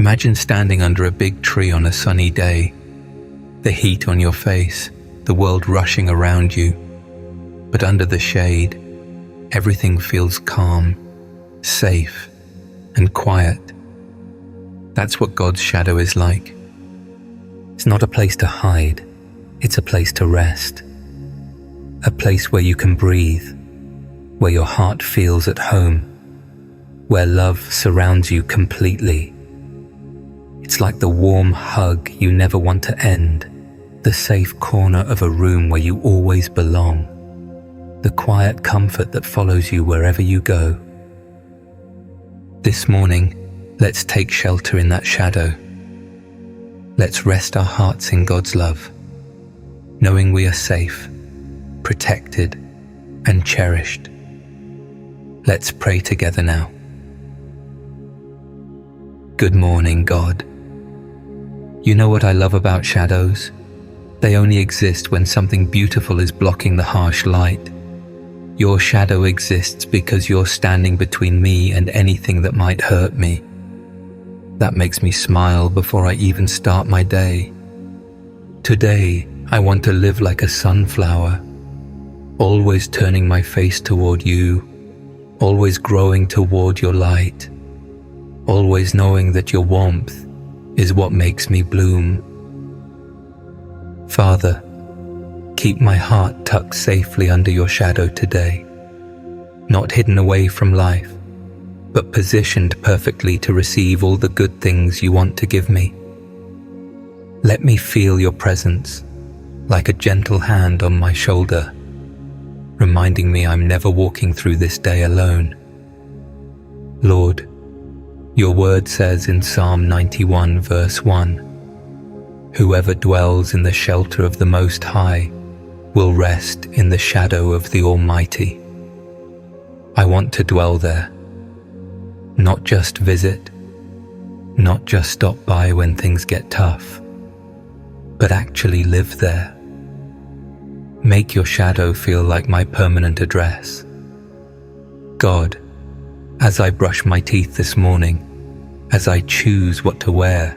Imagine standing under a big tree on a sunny day, the heat on your face, the world rushing around you. But under the shade, everything feels calm, safe, and quiet. That's what God's shadow is like. It's not a place to hide, it's a place to rest. A place where you can breathe, where your heart feels at home, where love surrounds you completely. It's like the warm hug you never want to end, the safe corner of a room where you always belong, the quiet comfort that follows you wherever you go. This morning, let's take shelter in that shadow. Let's rest our hearts in God's love, knowing we are safe, protected, and cherished. Let's pray together now. Good morning, God. You know what I love about shadows? They only exist when something beautiful is blocking the harsh light. Your shadow exists because you're standing between me and anything that might hurt me. That makes me smile before I even start my day. Today, I want to live like a sunflower, always turning my face toward you, always growing toward your light, always knowing that your warmth is what makes me bloom. Father, keep my heart tucked safely under your shadow today, not hidden away from life, but positioned perfectly to receive all the good things you want to give me. Let me feel your presence, like a gentle hand on my shoulder, reminding me I'm never walking through this day alone. Lord, your word says in Psalm 91 verse 1, "Whoever dwells in the shelter of the Most High will rest in the shadow of the Almighty." I want to dwell there, not just visit, not just stop by when things get tough, but actually live there. Make your shadow feel like my permanent address. God, as I brush my teeth this morning, as I choose what to wear,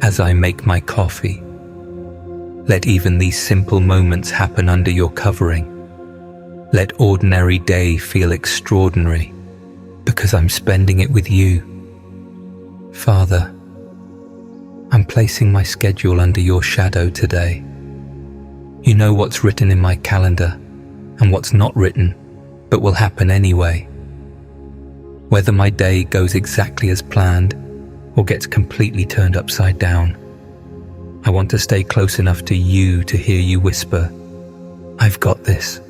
as I make my coffee, let even these simple moments happen under your covering. Let ordinary day feel extraordinary, because I'm spending it with you. Father, I'm placing my schedule under your shadow today. You know what's written in my calendar and what's not written, but will happen anyway. Whether my day goes exactly as planned or gets completely turned upside down, I want to stay close enough to you to hear you whisper, "I've got this."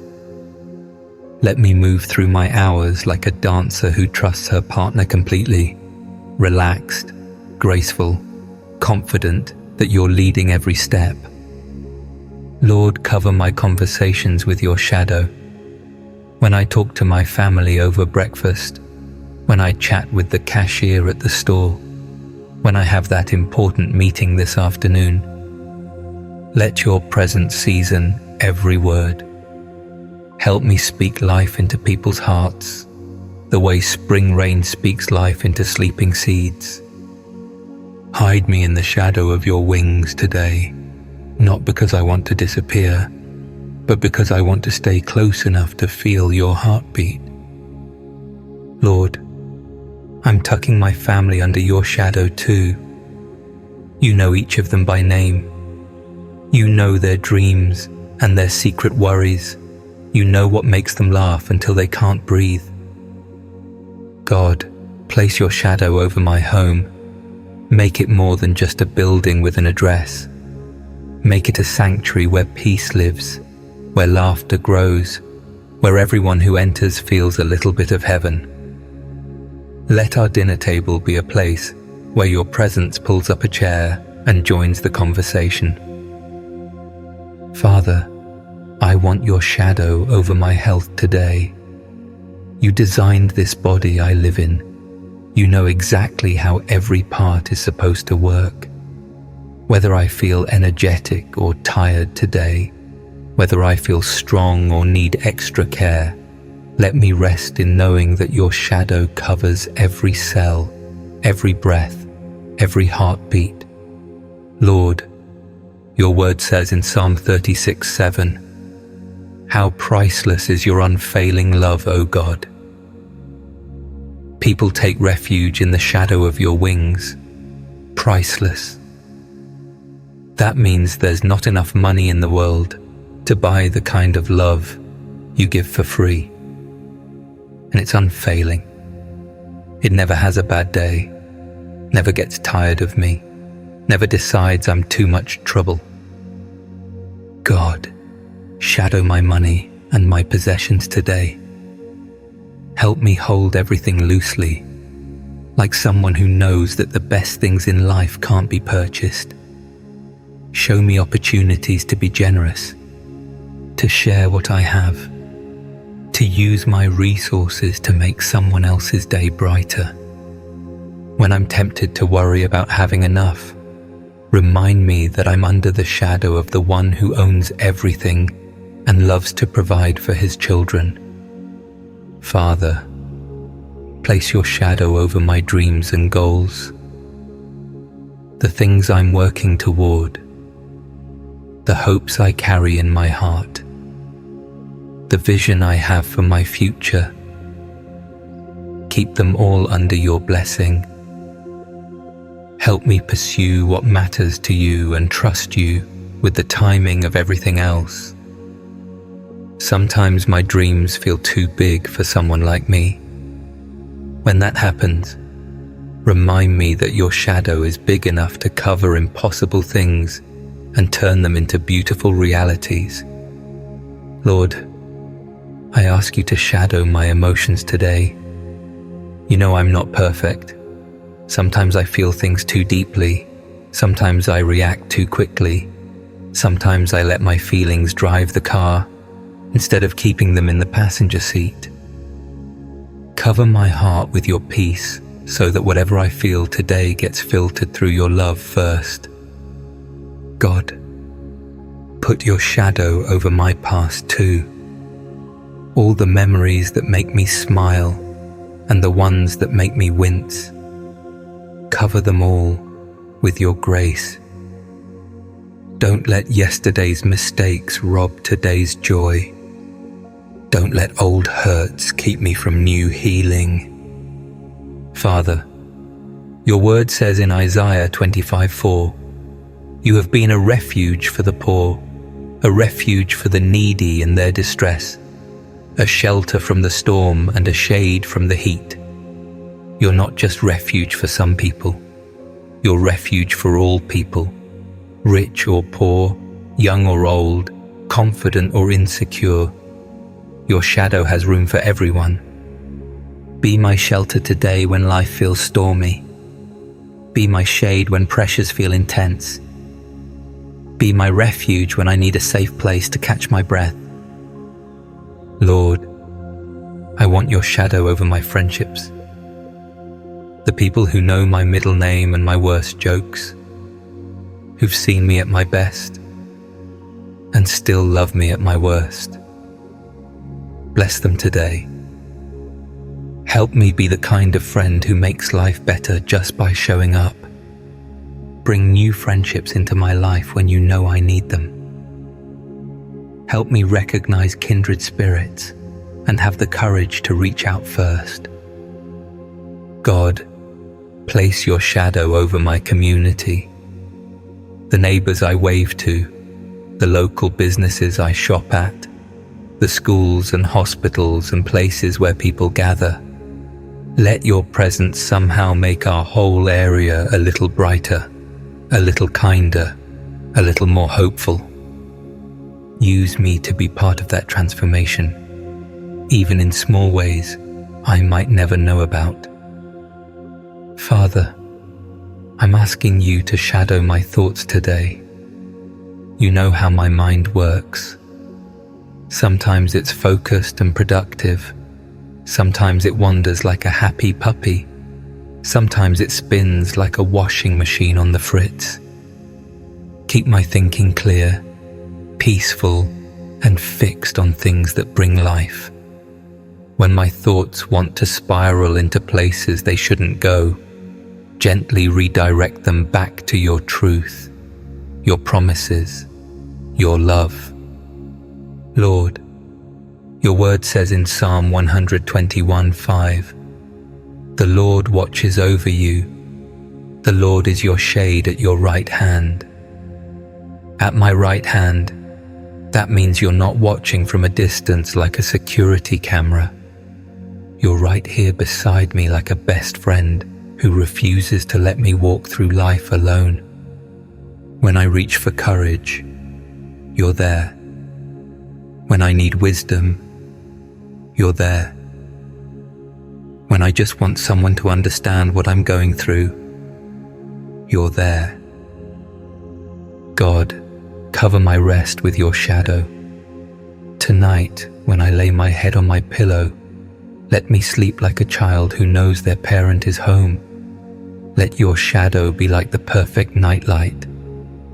Let me move through my hours like a dancer who trusts her partner completely, relaxed, graceful, confident that you're leading every step. Lord, cover my conversations with your shadow. When I talk to my family over breakfast, when I chat with the cashier at the store, when I have that important meeting this afternoon, let your presence season every word. Help me speak life into people's hearts, the way spring rain speaks life into sleeping seeds. Hide me in the shadow of your wings today, not because I want to disappear, but because I want to stay close enough to feel your heartbeat. Lord, I'm tucking my family under your shadow too. You know each of them by name. You know their dreams and their secret worries. You know what makes them laugh until they can't breathe. God, place your shadow over my home. Make it more than just a building with an address. Make it a sanctuary where peace lives, where laughter grows, where everyone who enters feels a little bit of heaven. Let our dinner table be a place where your presence pulls up a chair and joins the conversation. Father, I want your shadow over my health today. You designed this body I live in. You know exactly how every part is supposed to work. Whether I feel energetic or tired today, whether I feel strong or need extra care, let me rest in knowing that your shadow covers every cell, every breath, every heartbeat. Lord, your word says in Psalm 36:7, "How priceless is your unfailing love, O God." People take refuge in the shadow of your wings. Priceless. That means there's not enough money in the world to buy the kind of love you give for free. And it's unfailing. It never has a bad day, never gets tired of me, never decides I'm too much trouble. God, shadow my money and my possessions today. Help me hold everything loosely, like someone who knows that the best things in life can't be purchased. Show me opportunities to be generous, to share what I have, to use my resources to make someone else's day brighter. When I'm tempted to worry about having enough, remind me that I'm under the shadow of the one who owns everything and loves to provide for his children. Father, place your shadow over my dreams and goals, the things I'm working toward, the hopes I carry in my heart, the vision I have for my future. Keep them all under your blessing. Help me pursue what matters to you and trust you with the timing of everything else. Sometimes my dreams feel too big for someone like me. When that happens, remind me that your shadow is big enough to cover impossible things and turn them into beautiful realities. Lord, I ask you to shadow my emotions today. You know I'm not perfect. Sometimes I feel things too deeply. Sometimes I react too quickly. Sometimes I let my feelings drive the car instead of keeping them in the passenger seat. Cover my heart with your peace so that whatever I feel today gets filtered through your love first. God, put your shadow over my past too. All the memories that make me smile and the ones that make me wince. Cover them all with your grace. Don't let yesterday's mistakes rob today's joy. Don't let old hurts keep me from new healing. Father, your word says in Isaiah 25:4, "You have been a refuge for the poor, a refuge for the needy in their distress, a shelter from the storm and a shade from the heat." You're not just refuge for some people. You're refuge for all people, rich or poor, young or old, confident or insecure. Your shadow has room for everyone. Be my shelter today when life feels stormy. Be my shade when pressures feel intense. Be my refuge when I need a safe place to catch my breath. Lord, I want your shadow over my friendships. The people who know my middle name and my worst jokes, who've seen me at my best and still love me at my worst. Bless them today. Help me be the kind of friend who makes life better just by showing up. Bring new friendships into my life when you know I need them. Help me recognize kindred spirits and have the courage to reach out first. God, place your shadow over my community, the neighbors I wave to, the local businesses I shop at, the schools and hospitals and places where people gather. Let your presence somehow make our whole area a little brighter, a little kinder, a little more hopeful. Use me to be part of that transformation, even in small ways I might never know about. Father, I'm asking you to shadow my thoughts today. You know how my mind works. Sometimes it's focused and productive. Sometimes it wanders like a happy puppy. Sometimes it spins like a washing machine on the fritz. Keep my thinking clear, peaceful, and fixed on things that bring life. When my thoughts want to spiral into places they shouldn't go, Gently redirect them back to your truth, your promises, your love. Lord, your word says in Psalm 121:5, "The Lord watches over you. The Lord is your shade at your right hand." At my right hand, that means you're not watching from a distance like a security camera. You're right here beside me like a best friend who refuses to let me walk through life alone. When I reach for courage, you're there. When I need wisdom, you're there. When I just want someone to understand what I'm going through, you're there. God, cover my rest with your shadow. Tonight, when I lay my head on my pillow, let me sleep like a child who knows their parent is home. Let your shadow be like the perfect nightlight,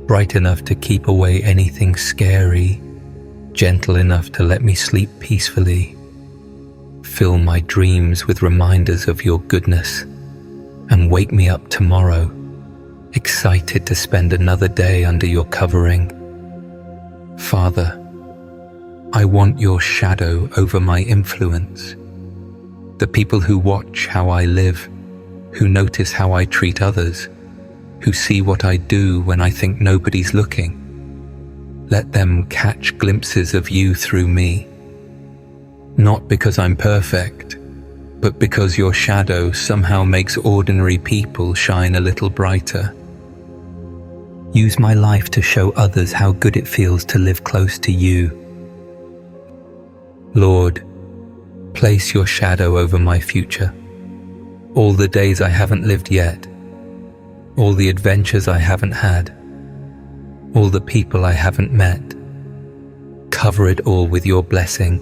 bright enough to keep away anything scary, gentle enough to let me sleep peacefully. Fill my dreams with reminders of your goodness, and wake me up tomorrow, excited to spend another day under your covering. Father, I want your shadow over my influence. The people who watch how I live, who notice how I treat others, who see what I do when I think nobody's looking. Let them catch glimpses of you through me. Not because I'm perfect, but because your shadow somehow makes ordinary people shine a little brighter. Use my life to show others how good it feels to live close to you. Lord, place your shadow over my future. All the days I haven't lived yet, all the adventures I haven't had, all the people I haven't met. Cover it all with your blessing.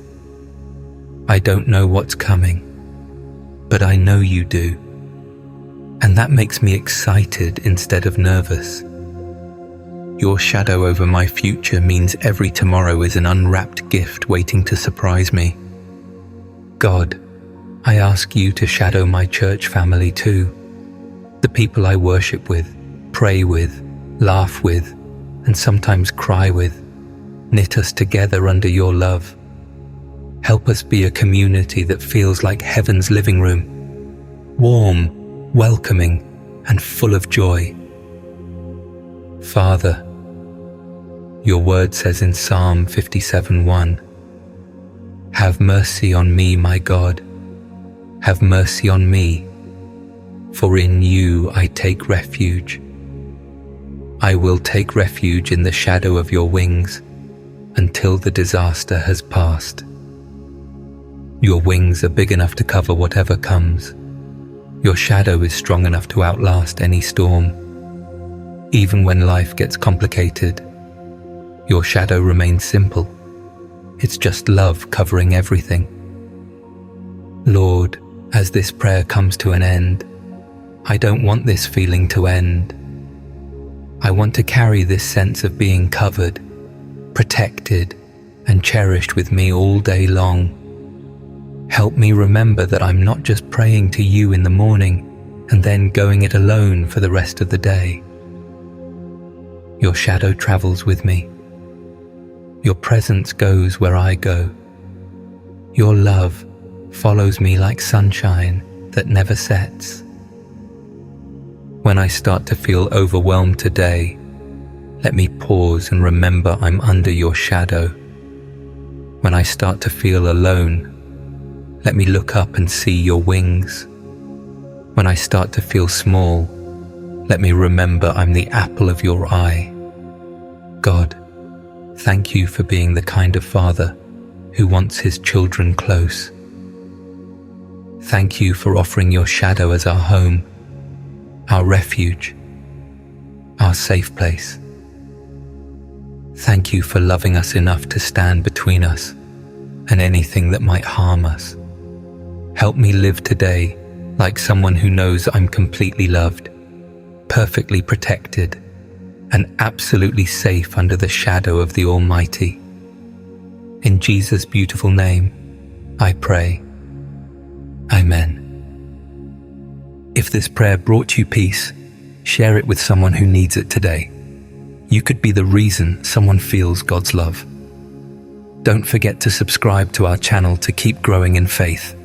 I don't know what's coming, but I know you do. And that makes me excited instead of nervous. Your shadow over my future means every tomorrow is an unwrapped gift waiting to surprise me. God, I ask you to shadow my church family too. The people I worship with, pray with, laugh with, and sometimes cry with. Knit us together under your love. Help us be a community that feels like heaven's living room, warm, welcoming, and full of joy. Father, your word says in Psalm 57:1, "Have mercy on me, my God. Have mercy on me, for in you I take refuge. I will take refuge in the shadow of your wings until the disaster has passed." Your wings are big enough to cover whatever comes. Your shadow is strong enough to outlast any storm. Even when life gets complicated, your shadow remains simple. It's just love covering everything. Lord, as this prayer comes to an end, I don't want this feeling to end. I want to carry this sense of being covered, protected, and cherished with me all day long. Help me remember that I'm not just praying to you in the morning and then going it alone for the rest of the day. Your shadow travels with me. Your presence goes where I go. Your love follows me like sunshine that never sets. When I start to feel overwhelmed today, let me pause and remember I'm under your shadow. When I start to feel alone, let me look up and see your wings. When I start to feel small, let me remember I'm the apple of your eye. God, thank you for being the kind of Father who wants his children close. Thank you for offering your shadow as our home, our refuge, our safe place. Thank you for loving us enough to stand between us and anything that might harm us. Help me live today like someone who knows I'm completely loved, perfectly protected, and absolutely safe under the shadow of the Almighty. In Jesus' beautiful name, I pray. Amen. If this prayer brought you peace, share it with someone who needs it today. You could be the reason someone feels God's love. Don't forget to subscribe to our channel to keep growing in faith.